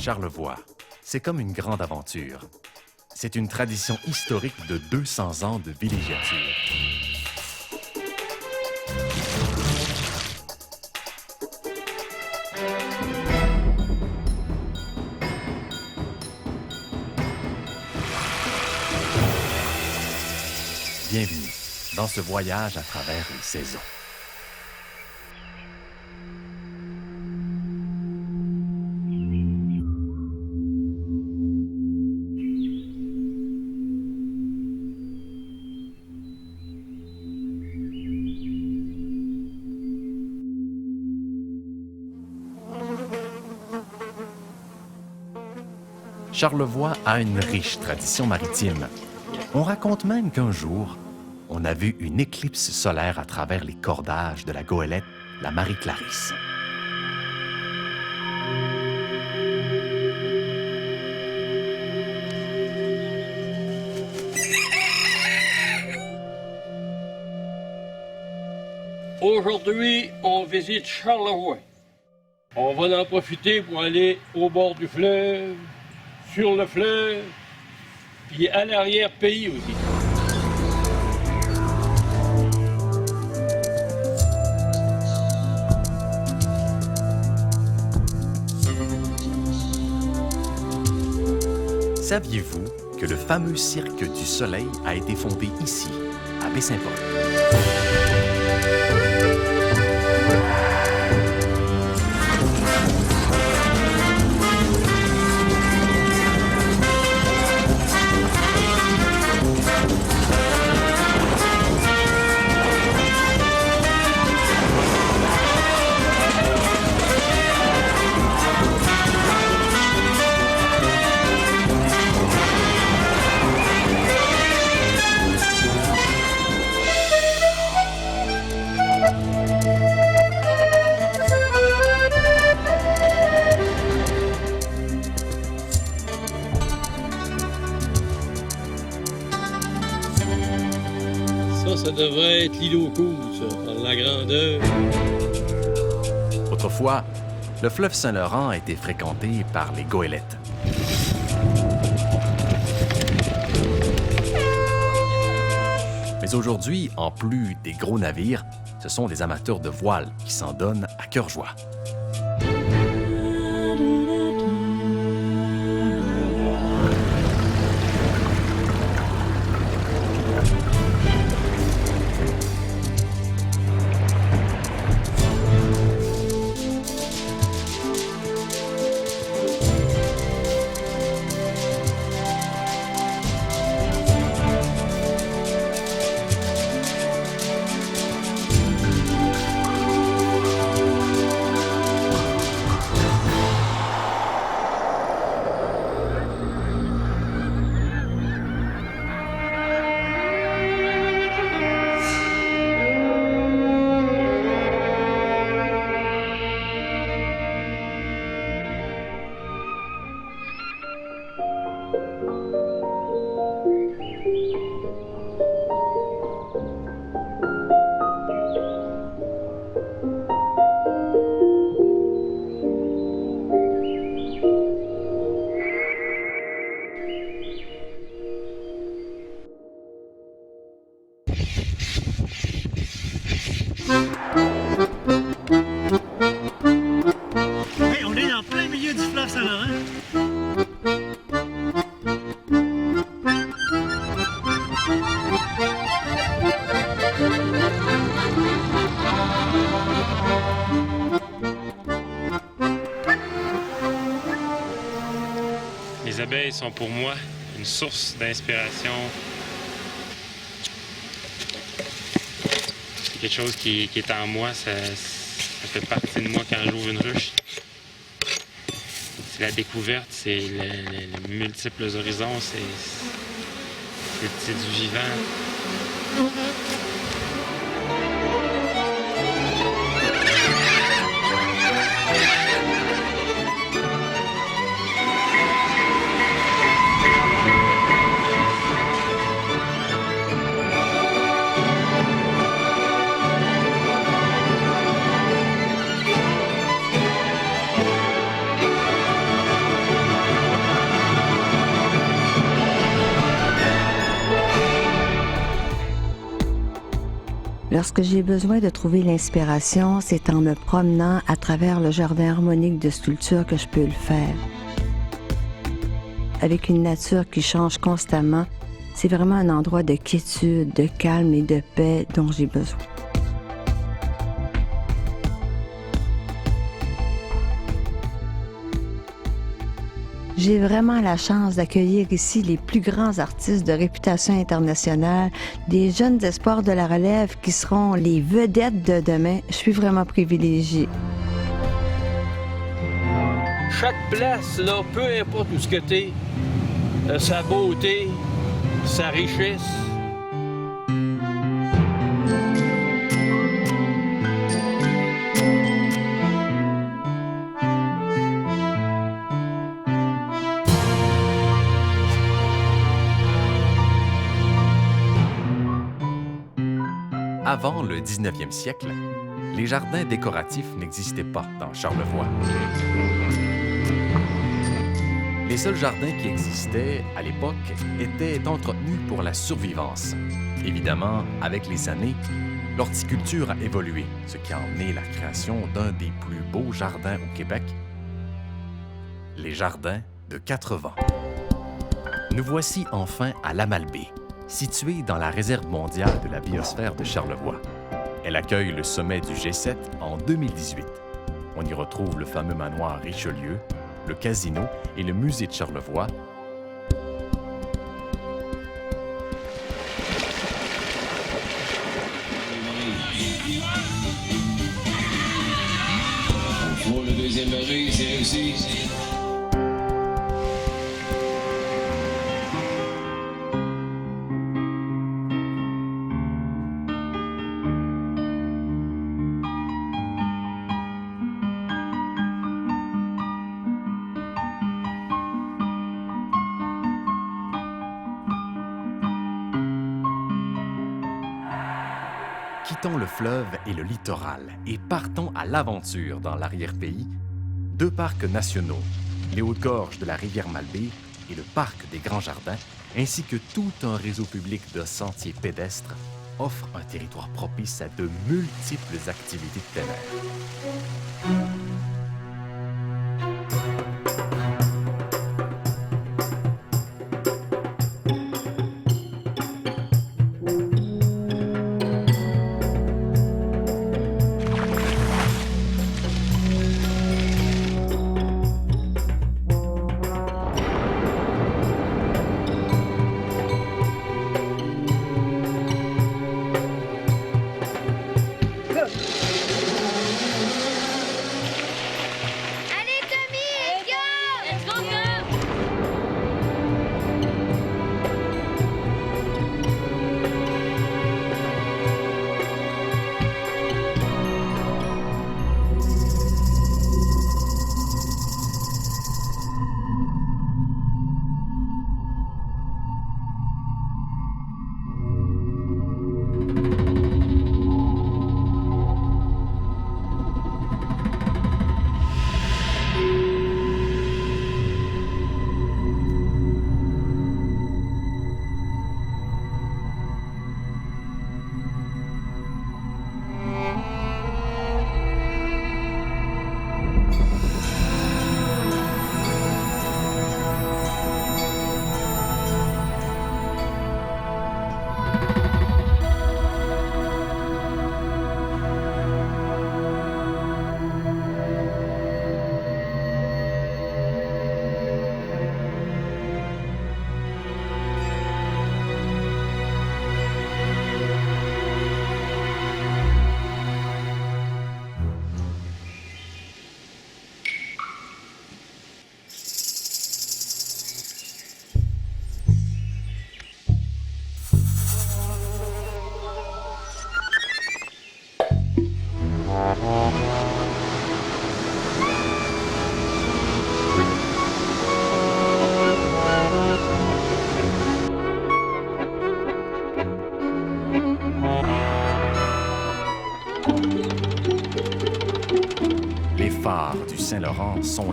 Charlevoix, c'est comme une grande aventure. C'est une tradition historique de 200 ans de villégiature. Bienvenue dans ce voyage à travers les saisons. Charlevoix a une riche tradition maritime. On raconte même qu'un jour, on a vu une éclipse solaire à travers les cordages de la goélette, la Marie-Clarisse. Aujourd'hui, on visite Charlevoix. On va en profiter pour aller au bord du fleuve, sur le fleuve, puis à l'arrière-pays aussi. Saviez-vous que le fameux Cirque du Soleil a été fondé ici, à Baie-Saint-Paul? Ça devrait être l'îlot cool, ça, par la grandeur. Autrefois, le fleuve Saint-Laurent a été fréquenté par les goélettes. Mais aujourd'hui, en plus des gros navires, ce sont des amateurs de voile qui s'en donnent à cœur joie. Hey, on est en plein milieu du fleuve Saint-Laurent. Les abeilles sont pour moi une source d'inspiration. C'est quelque chose qui est en moi, ça fait partie de moi quand j'ouvre une ruche. C'est la découverte, c'est les multiples horizons, c'est du vivant. Lorsque j'ai besoin de trouver l'inspiration, c'est en me promenant à travers le jardin harmonique de sculpture que je peux le faire. Avec une nature qui change constamment, c'est vraiment un endroit de quiétude, de calme et de paix dont j'ai besoin. J'ai vraiment la chance d'accueillir ici les plus grands artistes de réputation internationale, des jeunes espoirs de la relève qui seront les vedettes de demain. Je suis vraiment privilégiée. Chaque place, là, peu importe où ce que t'es, sa beauté, sa richesse. Avant le 19e siècle, les jardins décoratifs n'existaient pas dans Charlevoix. Les seuls jardins qui existaient à l'époque étaient entretenus pour la survivance. Évidemment, avec les années, l'horticulture a évolué, ce qui a emmené la création d'un des plus beaux jardins au Québec, les jardins de Quatre-Vents. Nous voici enfin à l'Amalbaie, située dans la réserve mondiale de la biosphère de Charlevoix. Elle accueille le sommet du G7 en 2018. On y retrouve le fameux manoir Richelieu, le casino et le musée de Charlevoix. Pour le deuxième barré, c'est réussi. Quittons le fleuve et le littoral et partons à l'aventure dans l'arrière-pays. Deux parcs nationaux, les Hautes-Gorges de la rivière Malbaie et le parc des Grands Jardins, ainsi que tout un réseau public de sentiers pédestres, offrent un territoire propice à de multiples activités de plein air.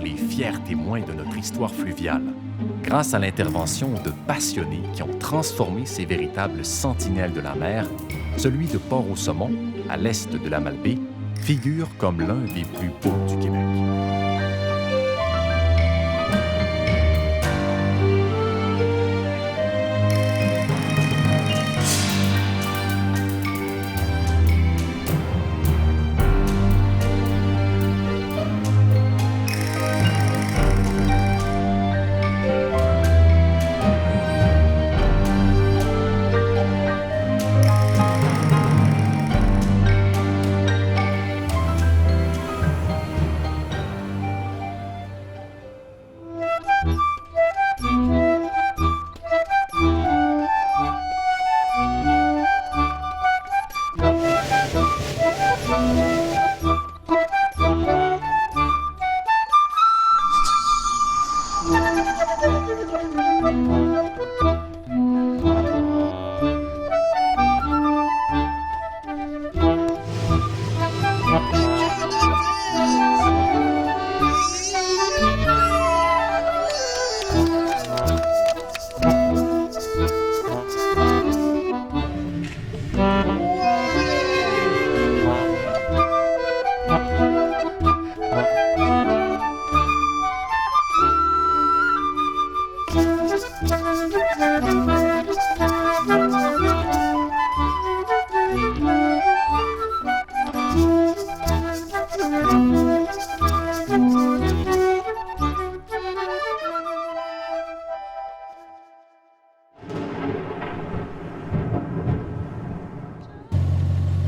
les fiers témoins de notre histoire fluviale, grâce à l'intervention de passionnés qui ont transformé ces véritables sentinelles de la mer, celui de Port-au-Saumon, à l'est de la Malbaie, figure comme l'un des plus beaux du Québec.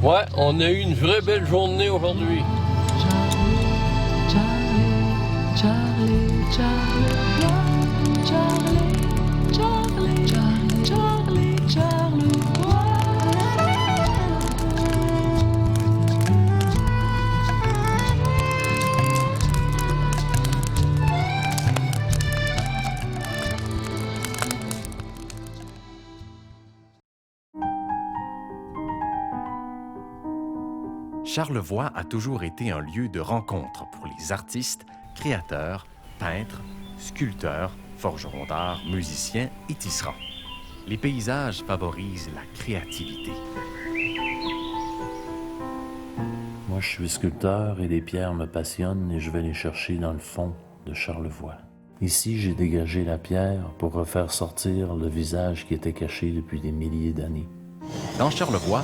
Ouais, on a eu une vraie belle journée aujourd'hui. Charlevoix a toujours été un lieu de rencontre pour les artistes, créateurs, peintres, sculpteurs, forgerons d'art, musiciens et tisserands. Les paysages favorisent la créativité. Moi, je suis sculpteur et les pierres me passionnent et je vais les chercher dans le fond de Charlevoix. Ici, j'ai dégagé la pierre pour refaire sortir le visage qui était caché depuis des milliers d'années. Dans Charlevoix,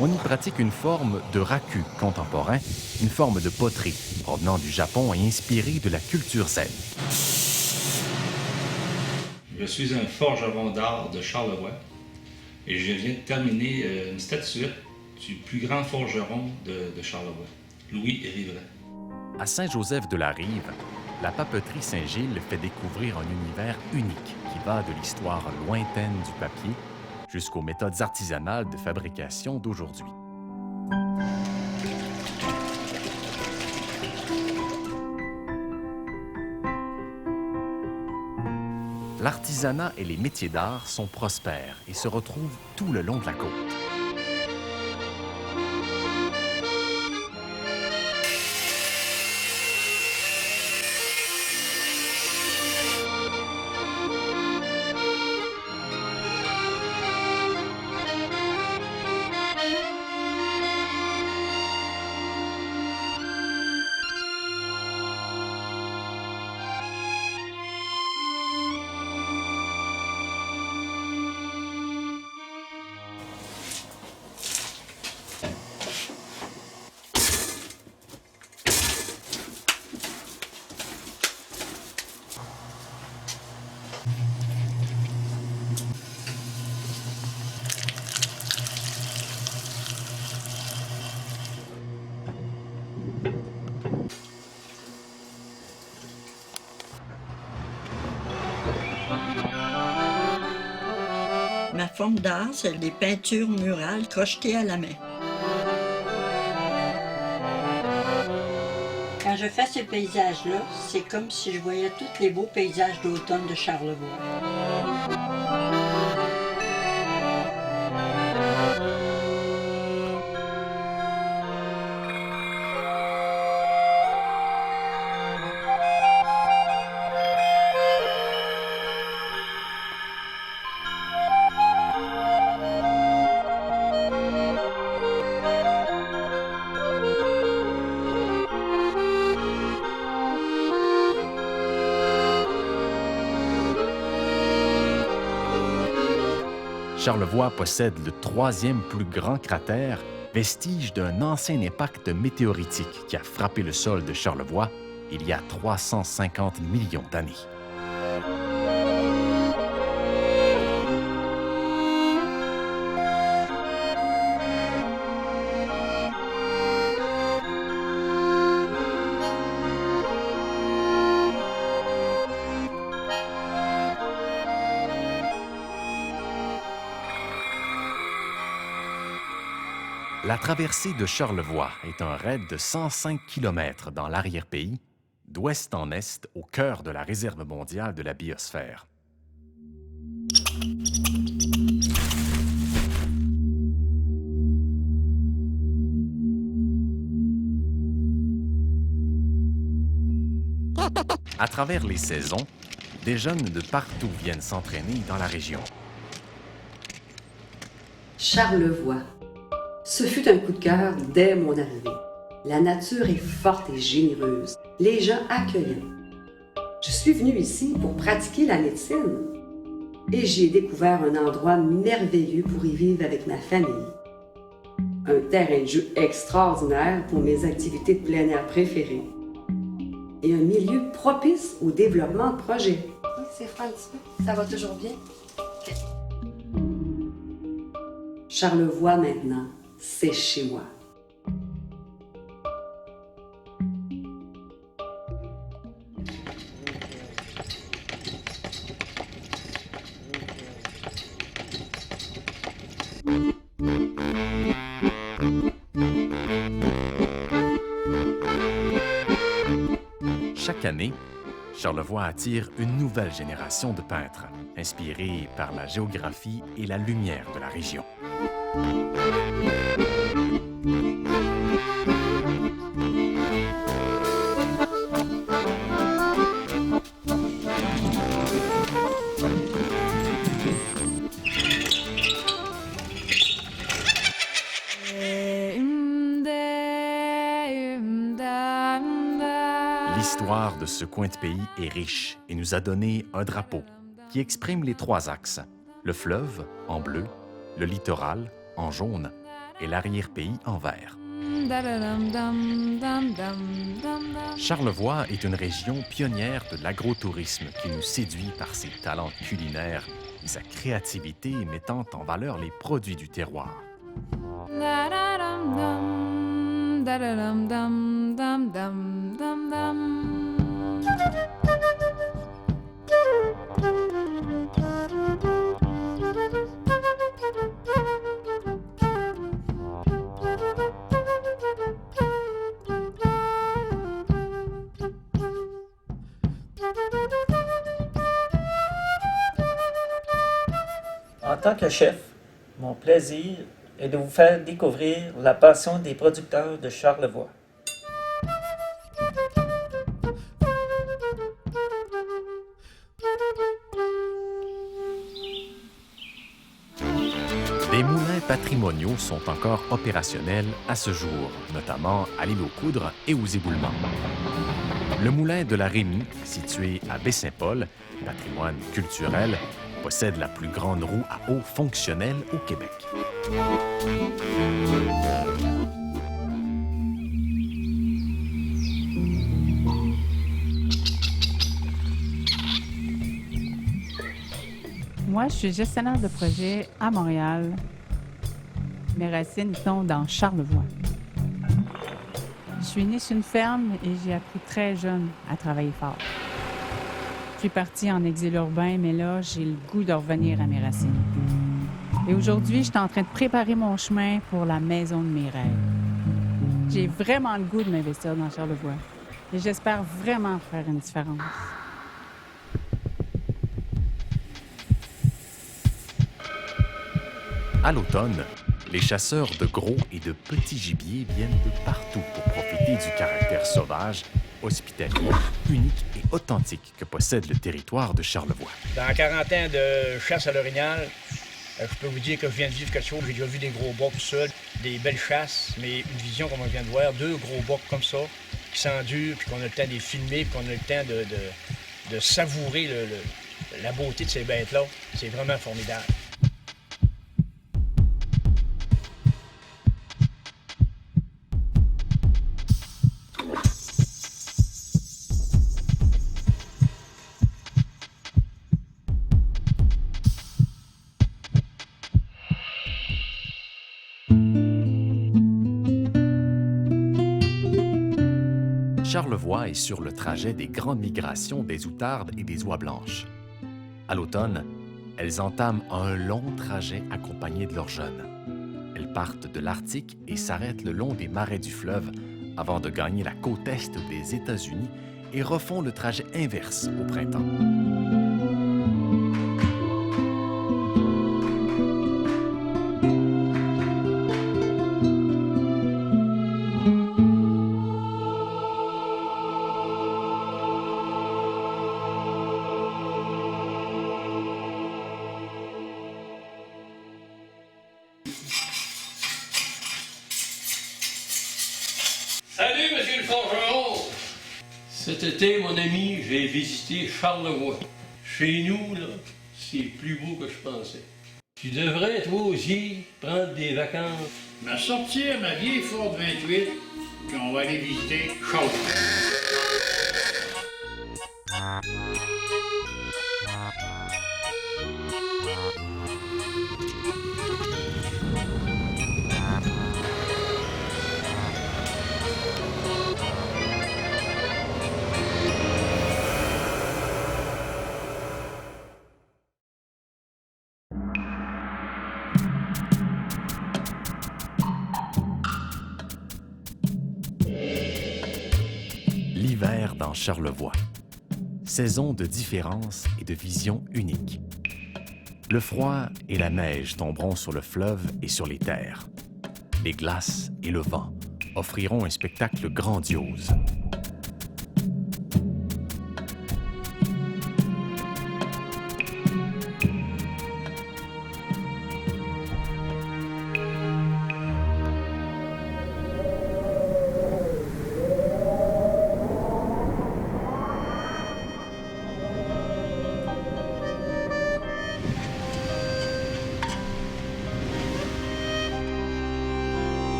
on y pratique une forme de raku contemporain, une forme de poterie provenant du Japon et inspirée de la culture zen. Je suis un forgeron d'art de Charlevoix et je viens de terminer une statuette du plus grand forgeron de Charlevoix, Louis Rivray. À Saint-Joseph-de-la-Rive, la papeterie Saint-Gilles fait découvrir un univers unique qui va de l'histoire lointaine du papier jusqu'aux méthodes artisanales de fabrication d'aujourd'hui. L'artisanat et les métiers d'art sont prospères et se retrouvent tout le long de la côte. Ma forme d'art, c'est des peintures murales crochetées à la main. Quand je fais ces paysages-là, c'est comme si je voyais tous les beaux paysages d'automne de Charlevoix. Charlevoix possède le 3e plus grand cratère, vestige d'un ancien impact météoritique qui a frappé le sol de Charlevoix il y a 350 millions d'années. La traversée de Charlevoix est un raid de 105 km dans l'arrière-pays, d'ouest en est, au cœur de la réserve mondiale de la biosphère. À travers les saisons, des jeunes de partout viennent s'entraîner dans la région. Charlevoix. Ce fut un coup de cœur dès mon arrivée. La nature est forte et généreuse, les gens accueillants. Je suis venue ici pour pratiquer la médecine et j'y ai découvert un endroit merveilleux pour y vivre avec ma famille. Un terrain de jeu extraordinaire pour mes activités de plein air préférées et un milieu propice au développement de projets. Oui, c'est froid un petit peu. Ça va toujours bien? Okay. Charlevoix maintenant, c'est chez moi. Chaque année, Charlevoix attire une nouvelle génération de peintres, inspirés par la géographie et la lumière de la région. L'histoire de ce coin de pays est riche et nous a donné un drapeau qui exprime les 3 axes, le fleuve en bleu, le littoral en jaune et l'arrière-pays en vert. Charlevoix est une région pionnière de l'agrotourisme qui nous séduit par ses talents culinaires et sa créativité mettant en valeur les produits du terroir. En tant que chef, mon plaisir est de vous faire découvrir la passion des producteurs de Charlevoix. Des moulins patrimoniaux sont encore opérationnels à ce jour, notamment à l'île aux Coudres et aux Éboulements. Le moulin de la Rémie, situé à Baie-Saint-Paul, patrimoine culturel, possède la plus grande roue à eau fonctionnelle au Québec. Moi, je suis gestionnaire de projet à Montréal. Mes racines sont dans Charlevoix. Je suis née sur une ferme et j'ai appris très jeune à travailler fort. Je suis partie en exil urbain, mais là, j'ai le goût de revenir à mes racines. Et aujourd'hui, je suis en train de préparer mon chemin pour la maison de mes rêves. J'ai vraiment le goût de m'investir dans Charlevoix et j'espère vraiment faire une différence. À l'automne, les chasseurs de gros et de petits gibiers viennent de partout pour profiter du caractère sauvage, hospitalier, unique et authentique que possède le territoire de Charlevoix. Dans 40 ans de chasse à l'orignal, je peux vous dire que je viens de vivre quelque chose. J'ai déjà vu des gros bocs tout seuls, des belles chasses, mais une vision comme on vient de voir, 2 gros bocs comme ça, qui s'endurent, puis qu'on a le temps de les filmer, puis qu'on a le temps de savourer la beauté de ces bêtes-là. C'est vraiment formidable. Charlevoix est sur le trajet des grandes migrations des outardes et des oies blanches. À l'automne, elles entament un long trajet accompagnées de leurs jeunes. Elles partent de l'Arctique et s'arrêtent le long des marais du fleuve avant de gagner la côte est des États-Unis et refont le trajet inverse au printemps. Salut, monsieur le forgeron! Cet été, mon ami, j'ai visité Charlevoix. Chez nous, là, c'est plus beau que je pensais. Tu devrais, toi aussi, prendre des vacances. Ma sortir ma vieille Ford 28, puis on va aller visiter Charlevoix. L'hiver dans Charlevoix. Saison de différence et de vision unique. Le froid et la neige tomberont sur le fleuve et sur les terres. Les glaces et le vent offriront un spectacle grandiose.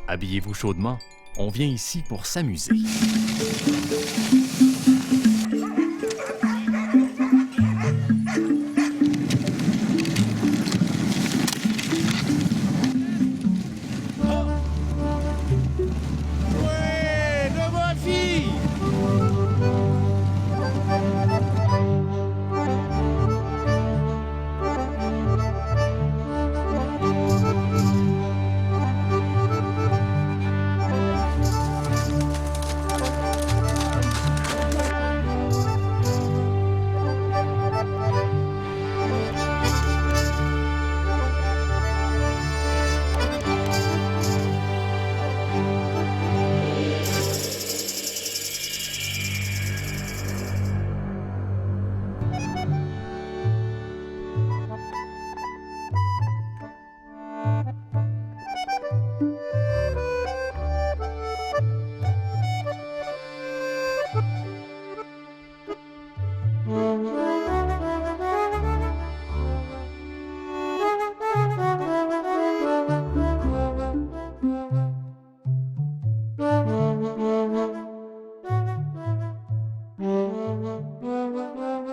Habillez-vous chaudement, on vient ici pour s'amuser. Ouais, de ma fille!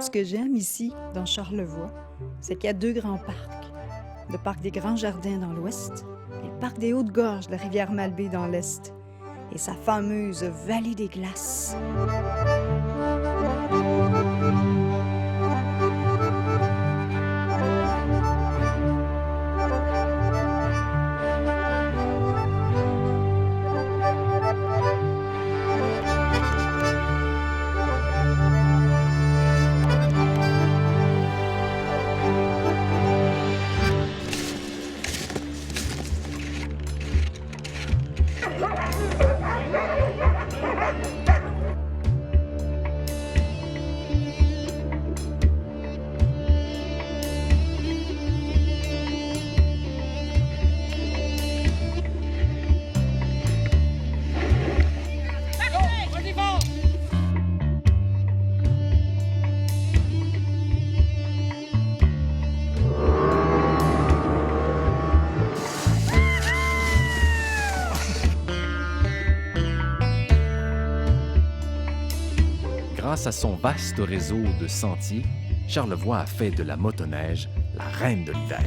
Ce que j'aime ici, dans Charlevoix, c'est qu'il y a deux grands parcs. Le parc des Grands Jardins dans l'ouest et le parc des Hautes-Gorges de la rivière Malbaie dans l'est. Et sa fameuse vallée des glaces. Grâce à son vaste réseau de sentiers, Charlevoix a fait de la motoneige la reine de l'hiver.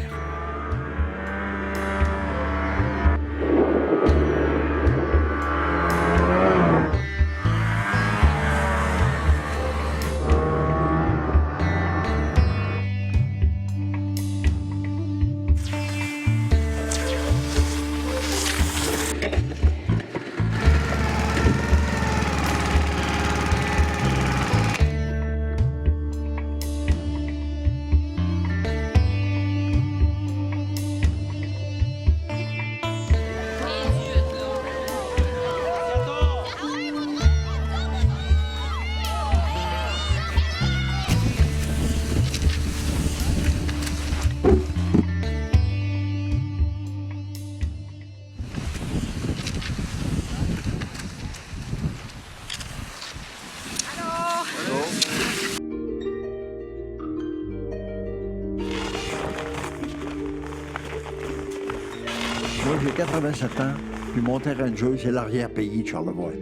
Moi, j'ai 87 ans, puis mon terrain de jeu, c'est l'arrière-pays de Charlevoix.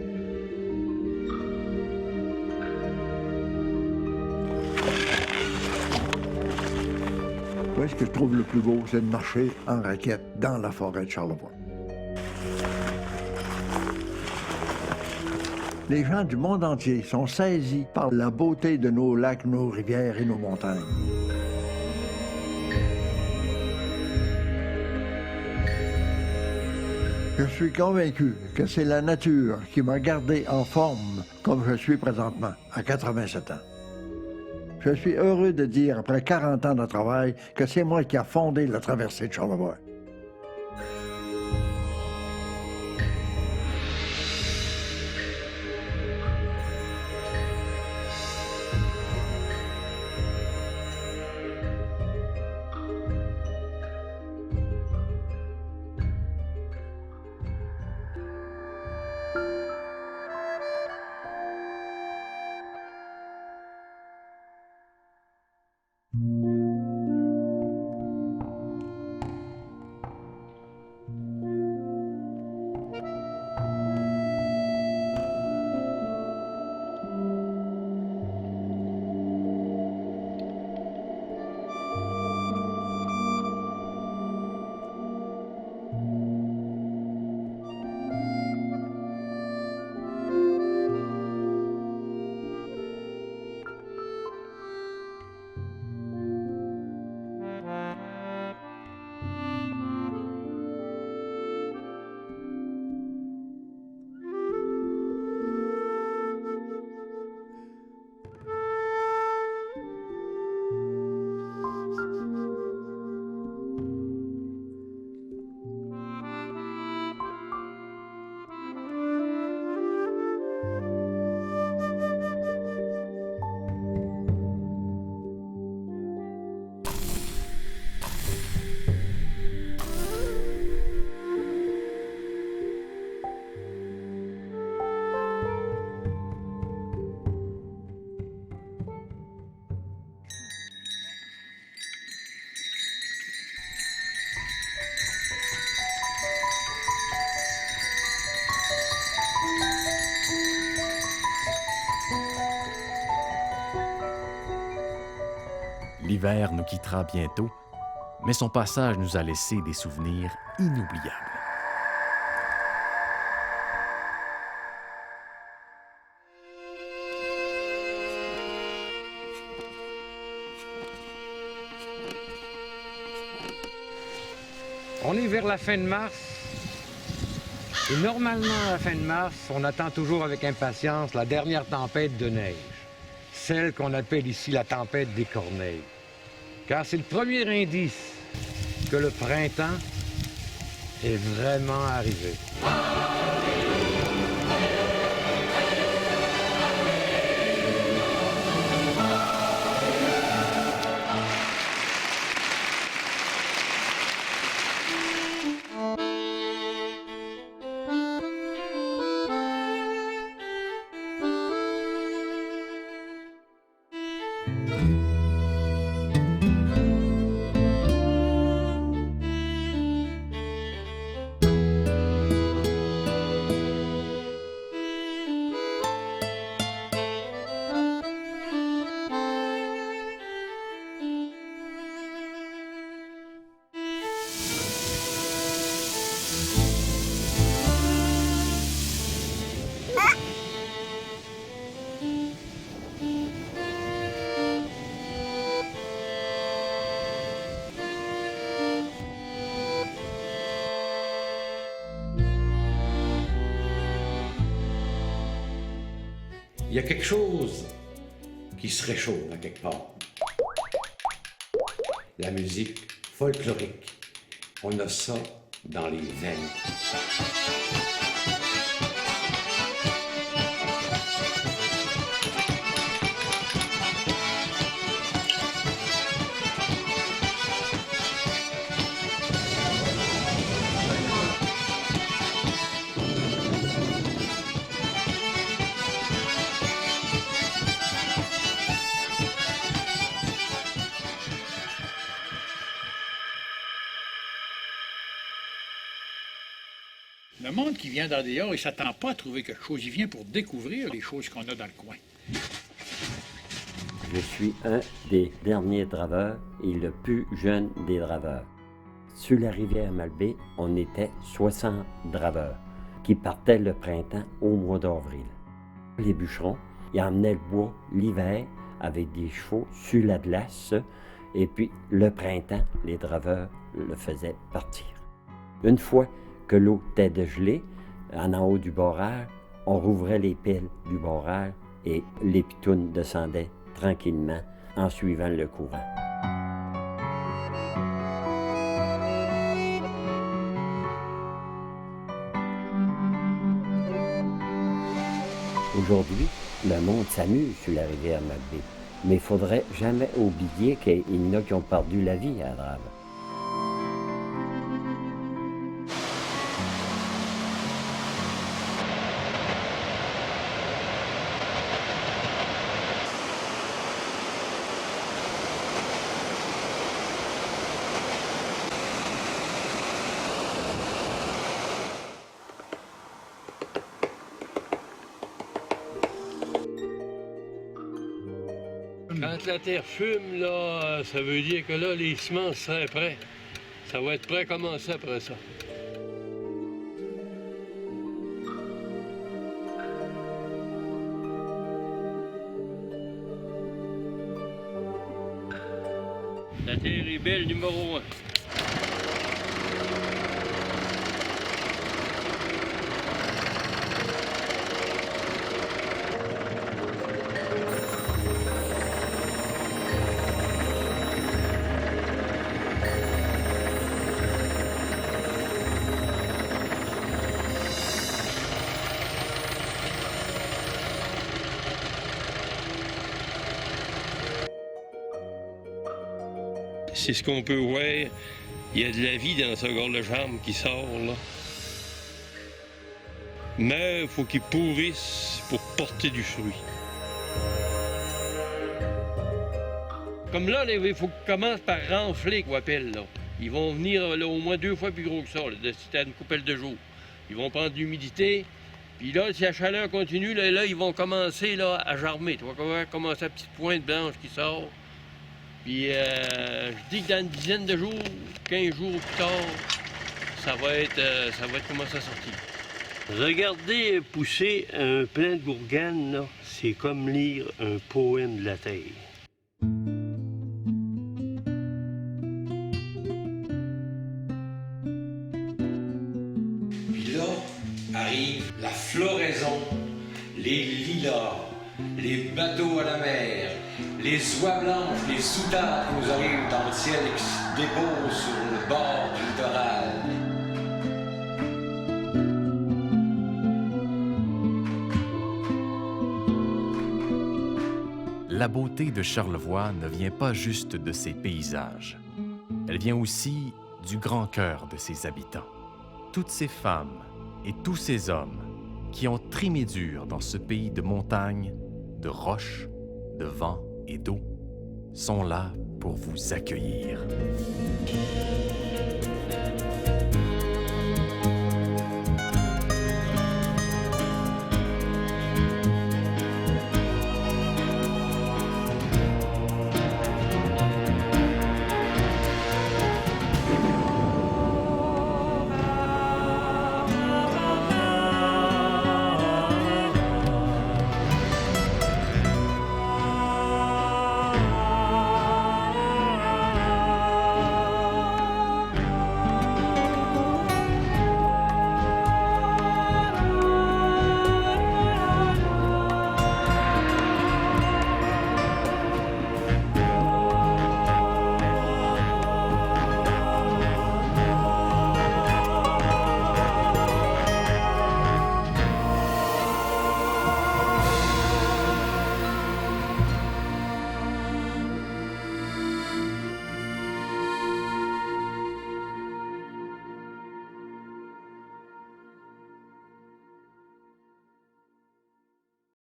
Moi, ce que je trouve le plus beau, c'est de marcher en raquette dans la forêt de Charlevoix. Les gens du monde entier sont saisis par la beauté de nos lacs, nos rivières et nos montagnes. Je suis convaincu que c'est la nature qui m'a gardé en forme comme je suis présentement, à 87 ans. Je suis heureux de dire, après 40 ans de travail, que c'est moi qui a fondé la traversée de Charlevoix. L'hiver nous quittera bientôt, mais son passage nous a laissé des souvenirs inoubliables. On est vers la fin de mars. Et normalement, à la fin de mars, on attend toujours avec impatience la dernière tempête de neige. Celle qu'on appelle ici la tempête des Corneilles. Car c'est le premier indice que le printemps est vraiment arrivé. Il y a quelque chose qui se réchauffe à quelque part. La musique folklorique. On a ça dans les veines. Le monde qui vient dans des dehors, il ne s'attend pas à trouver quelque chose. Il vient pour découvrir les choses qu'on a dans le coin. Je suis un des derniers draveurs et le plus jeune des draveurs. Sur la rivière Malbaie, on était 60 draveurs qui partaient le printemps au mois d'avril. Les bûcherons, ils emmenaient le bois l'hiver avec des chevaux sur la glace et puis le printemps, les draveurs le faisaient partir. Une fois que l'eau était dégelée, en haut du barrage, on rouvrait les piles du barrage et les pitounes descendaient tranquillement en suivant le courant. Aujourd'hui, le monde s'amuse sur la rivière Malbaie, mais il ne faudrait jamais oublier qu'il y en a qui ont perdu la vie à Drave. Quand la terre fume, là, ça veut dire que là, les semences seraient prêts. Ça va être prêt à commencer après ça. La terre est belle, numéro 1. C'est ce qu'on peut voir. Il y a de la vie dans ce gorge de charme qui sort, là. Mais il faut qu'il pourrisse pour porter du fruit. Comme là, il faut qu'ils commencent par renfler, qu'on appelle, là. Ils vont venir là, au moins 2 fois plus gros que ça, là, c'était une coupelle de jours. Ils vont prendre de l'humidité. Puis là, si la chaleur continue, là ils vont commencer là, à germer. Tu vas commencer à petite pointe blanche qui sort. Puis je dis que dans une dizaine de jours, 15 jours plus tard, ça va être commencé à sortir. Regarder pousser un plant de gourgane, là, c'est comme lire un poème de la terre. Puis là arrive la floraison, les lilas, les bateaux à la mer, les oies blanches, les soutanes qui nous arrivent dans le ciel et qui se déposent sur le bord du littoral. La beauté de Charlevoix ne vient pas juste de ses paysages. Elle vient aussi du grand cœur de ses habitants. Toutes ces femmes et tous ces hommes qui ont trimé dur dans ce pays de montagnes, de roches, de vent et d'eau sont là pour vous accueillir.